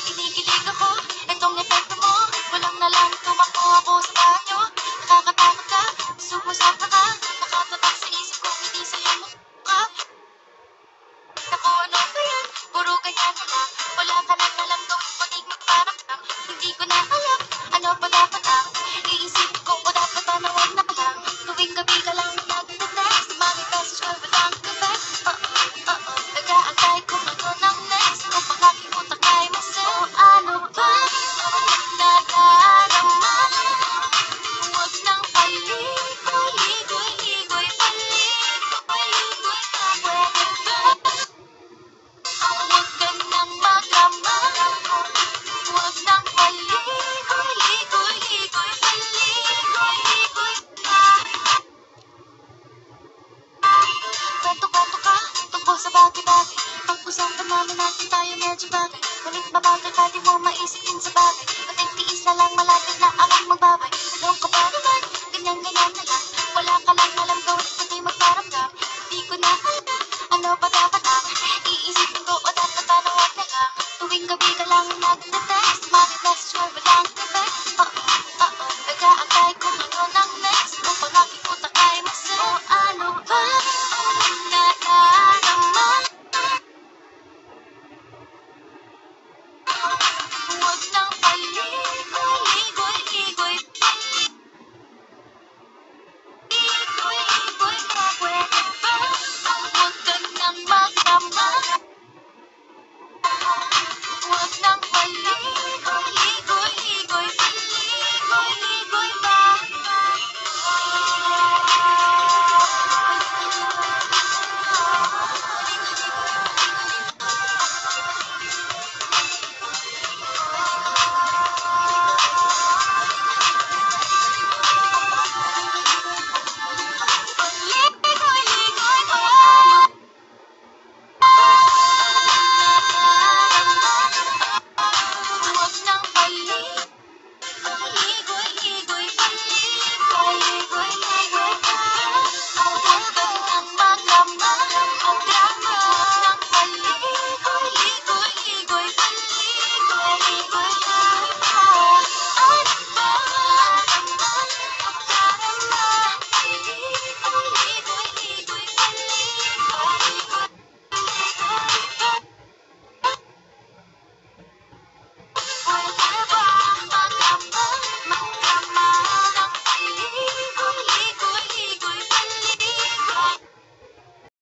Kinikilig ako, itong epekto mo. Walang na lang tumakbo ako sa banyo. Nakakatakot ka, sumusapa ka. Nakatatak sa isip kong hindi sa'yo mukha. Naku, ano ba yan? Puro ganyan na lang. Wala ka nang alam gawin pagig magparamdam. Hindi ko na alam, ano pa dapat ang iisipin ko o dapat tanawag na lang. Tuwing gabi ka lang nagte-text. Mami message ko ba lang gabi? Nag-aantay kung ano nang next. Kung pagkakimutak ay masaya. O ano ba nadarama? Huwag nang paligoy-ligoy, paligoy-ligoy na pwede ba? Huwag ka nang maglama. Huwag nang paligoy-ligoy, paligoy-ligoy na. Kwento-kwento ka tungkol sa bagay-bagay. Pag-usapan namin natin tayo medyo bagay. Ngunit mabagal ka di mo maisipin sa bagay. Patigtiis na lang malapit na akong magbabay. Anong ka ba naman? Ganyan-ganyan na lang. Wala ka lang alam gawin kundi magparamdam. Di ko na alam, ano pa dapat ang iisipin ko o dapat tanawag na lang. Tuwing gabi ka lang nagte-text. Mami message mo ba lang gabi? Nag-aantay kung ano nang next. Kung pangakikutak ay masaya. O ano ba nadarama? Huwag nang paligoy-ligoy, paligoy-ligoy na pwede ba? Huwag ka nang maglama. Huwag nang paligoy-ligoy, paligoy-ligoy ba? Paligoy-ligoy o ano? Huwag nang paligoy-ligoy, paligoy-ligoy na pwede ba? Huwag ka nang maglama.